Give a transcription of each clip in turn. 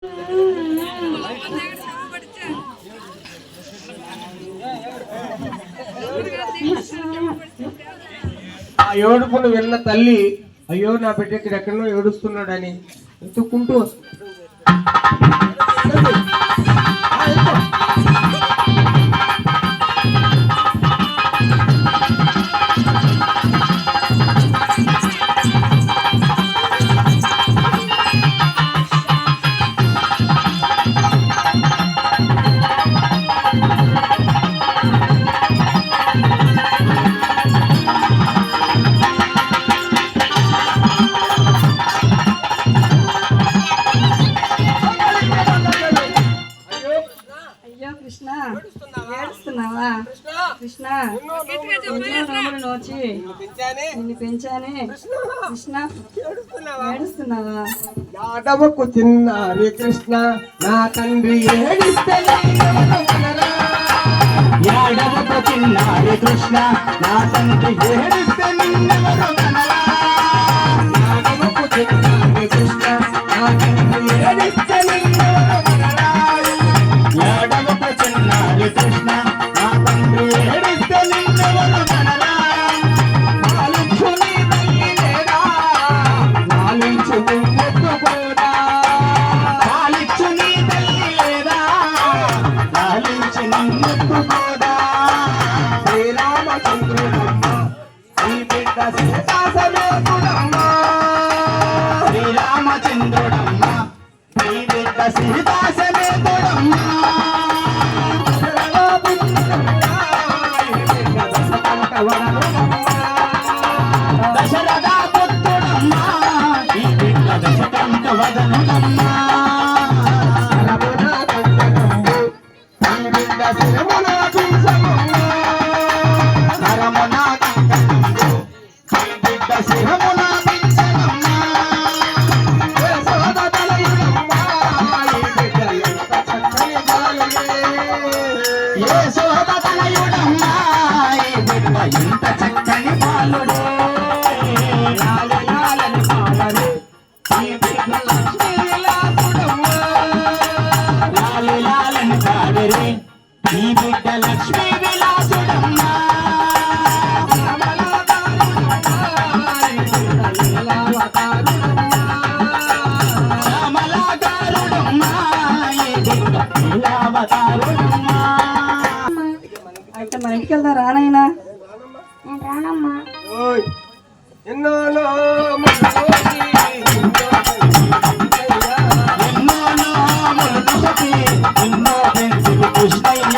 ఆ ఏడుపును విన్న తల్లి అయ్యో నా బిడ్డ ఇక్కడ ఎక్కడో ఏడుస్తున్నాడని ఎత్తుకుంటూ ఏడుస్తున్నావా కృష్ణ? నోచి నిన్ను పెంచానే కృష్ణ, ఏడుస్తున్నావా? యాదవకు చిన్నారి కృష్ణ నా తండ్రి ఏడిస్తే యాదవకు చిన్నారి కృష్ణ నా తండ్రి ఏడిస్తే నిన్నెవరు కనరా? యాదవకు చిన్నారి కృష్ణ నా తండ్రి ఏడిస్తే నిన్నెవరు కనరా? యాదవకు చిన్నారి కృష్ణ నా తండ్రి ఏడిస్తే నిన్నెవరు కనరా? లాలించు నీ తల్లి లేదా లాలించు నిన్నెత్తుకోదా లాలించు నీ తల్లి లేదా లాలించి నిన్నెత్తుకోదా? శ్రీరామచంద్రుడమ్మ ఈ బిడ్డ సీతాసమేతుడమ్మ శ్రీరామచంద్రుడమ్మ ఈ బిడ్డ సీతాసమేతుడమ్మ దశరథ పుత్రుడమ్మ ఈ బిడ్డ దశకంఠ వదనుడమ్మ హరమున కంకణంబు ఈ బిడ్డ శిరమున పింఛనమ్మ యశోదతనయుడమ్మ ఈ బిడ్డ ఇంత చక్కని బాలుడే. లాలి లాలని పాడరే ఈ బిడ్డ లక్ష్మీ విలాసుడమ్మ. లాలి లాలని పాడరే ఈ బిడ్డ లక్ష్మీ విలాసుడమ్మ. శ్యామలాకారుడమ్మ ఈ బిడ్డ లీలావతారుడమ్మ. అయితే మన ఇంటికి వెళ్దాం రానైనా? నేను రానమ్మా. ఎన్నో ఎన్నో నామములు తుసకి ఎన్నో పెన్సిలు కృష్ణయ్య.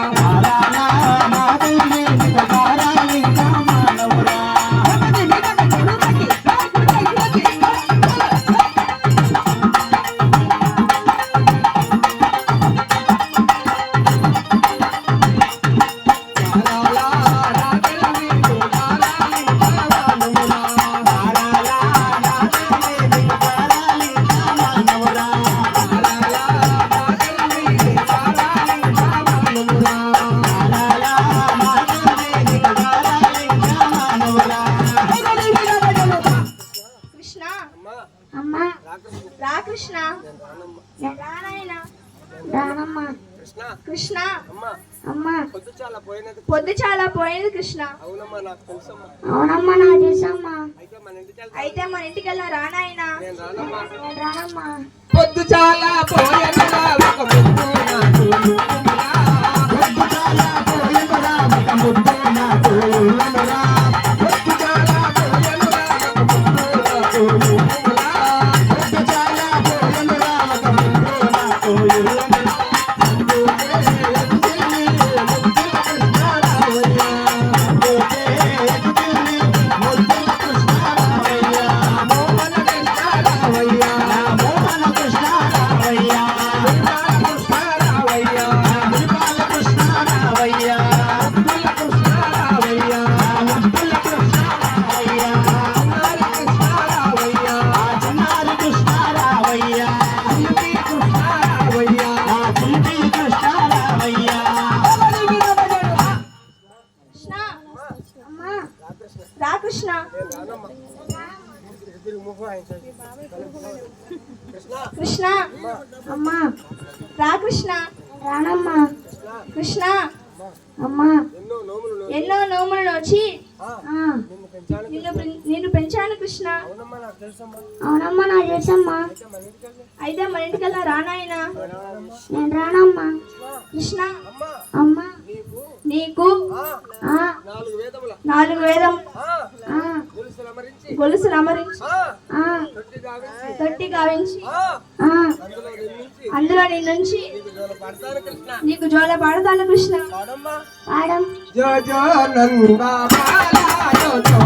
ఆరానా మా తల్లి నిజగారాలి మానవురా. కృష్ణ అమ్మా, రా కృష్ణ. నేను రానాయనా? రానమ్మా. కృష్ణ అమ్మా, పొద్దు చాలా పోయింది కృష్ణ. అవునమ్మా నాకు తెలుసమ్మా. అయితే మన ఇంటికి వెళ్దాం రానాయనా? నేను రానమ్మా. పొద్దు చాలా పోయనురా ఒక ముద్దు నాకు పొద్దు చాలా పోయనురా ఒక ముద్దు నాకు ఇవ్వనురా. పొద్దు చాలా పోయనురా ఒక ముద్దు నాకు పొద్దు చాలా పోయనురా ఒక ముద్దు నాకు ఇవ్వనురా. ముద్దుల కృష్ణారామయ్య మోహన కృష్ణారామయ్య. కృష్ణ రానమ్మా. కృష్ణ అమ్మా. ఎన్నో నోములు నోచి ఆ, నిన్ను పెంచాను కృష్ణ. అవునమ్మా నాకు తెలుసమ్మా. అయితే మన ఇంటికల్లా రానాయనా. నేను రానమ్మా. కృష్ణ అమ్మా. నీకు ఆ, 4 వేదం ఆ, గొలుసులు అమరించి ఆ, తొట్టి గావించి ఆ, అందులో నిన్నుంచి నీకు జోల పాడతాను కృష్ణ. పాడం. జో జో నందా బాలా జో జో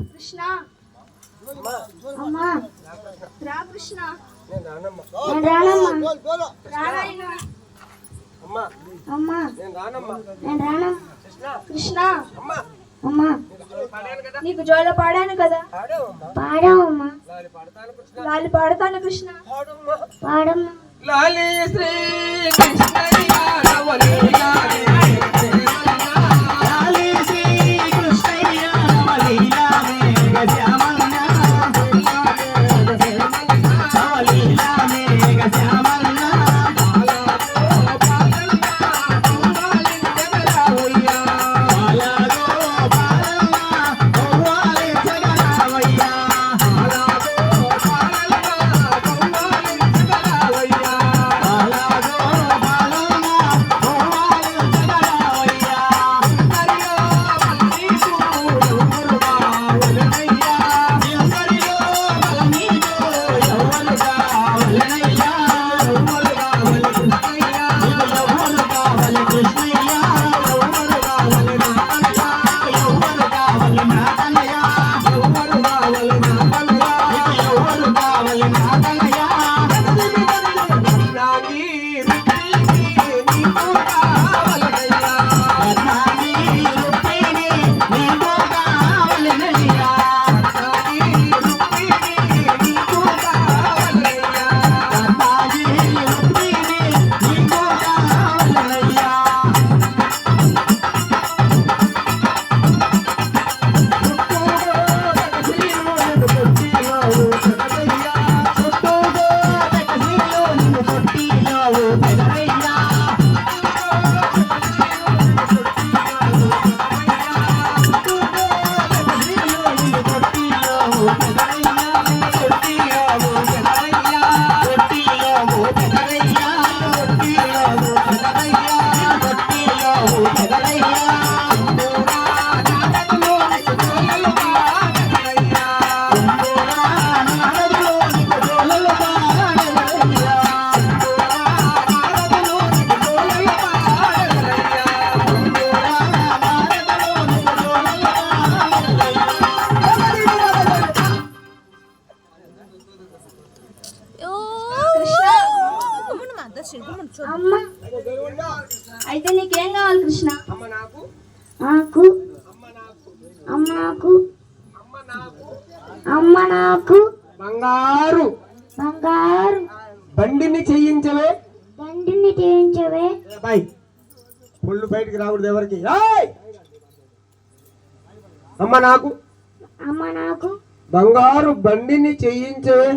కృష్ణ అమ్మా. రా కృష్ణ నేను రానమ్మా. రానాయనా. అమ్మా. నేను రానమ్మా. కృష్ణ అమ్మా. నీకు జోల పాడాను కదా. పాడవమ్మా. లాలి పాడతాను కృష్ణ. పాడమ్మా. లాలి శ్రీ కృష్ణయ్య నవలి లాలి లాలి శ్రీ కృష్ణయ్య నవలీలా మేఘ శ్యామన్న నవలీలా మేఘ శ్యామన్న బాలగో బాలమ్మ గోవాలి జగరావయ్య బాలగో బాలమ్మ గోవాలి జగరావయ్య ఎందరిలో బలమీదో ఎవరు కావాలనయ్యా ఎవరు కావాలి కృష్ణయ్య ఎవరు కావాలి కృష్ణయ్య ఎవరు కావాలి నాకన్నయ్య ఎవరు కావాలి నాకన్నయ్య ఎవరు కావాలి నాకన్నయ్య ఎవరు కావాలి నాకన్నయ్య రత్నాగి రుక్మిణి నీకు కావాలనయ్యా రత్నాగి రుక్మిణి నీకు కావాలనయ్యా చుట్టూగో తెగసిలో నిన్ను తొట్టిలో పెదరయ్యా కృష్ణ అమ్మా. అయితే నీకేం కావాలి కృష్ణ. నాకు. అమ్మ నాకు. అమ్మ నాకు. బంగారు బంగారు బండిని చేయించవే. బండిని చేయించవే. బాయ్ పుళ్ళు బయటికి రాకూడదు ఎవరికి. ఏయ్! అమ్మ నాకు అమ్మ నాకు. బంగారు బండిని చేయించవే.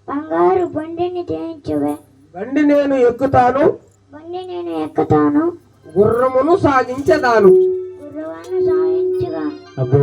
బంగారు బండిని చేయించవే. బండి నేను ఎక్కుతాను, బండి నేను ఎక్కుతాను, గుర్రమును సాగించదాను. గుర్రవాన్ని సాయించే అబ్బో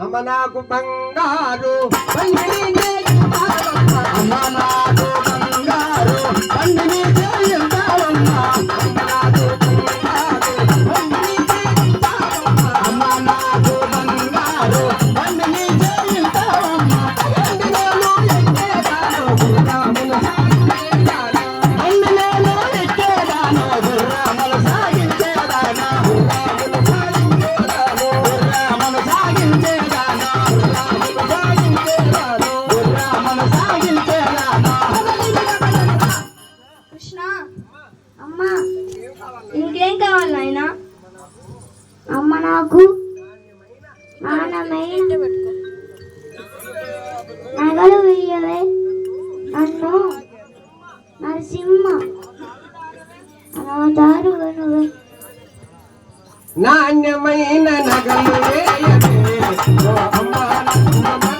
అమ్మ నాకు బంగారు బండిని చేయించావమ్మా. అమ్మ నాకు బంగారు బండిని చేయించావమ్మా. అమ్మ నాకు బంగారు బండిని చేయించావమ్మా. అమ్మ నాకు బంగారు బండిని చేయించావమ్మా. బండి నేను ఎక్కేదాను, గుర్రములు సాగించేదాను. బండి నేను ఎక్కేదాను, గుర్రములు సాగించేదాను. గుర్రములు సాగించేదాను. గుర్రములు సాగించేదాను. సాగించేదాను. గుర్రములు సాగించేదాను. కృష్ణ అమ్మా ఇంకేం కావాలి నాయనా? అమ్మ నాకు నాణ్యమైన నగలు వేయవే. నన్ను నరసింహ అవతారుగా నువ్వే. నాణ్యమైన నగలు వేయవే ఓ అమ్మ నమ్మమ్మ.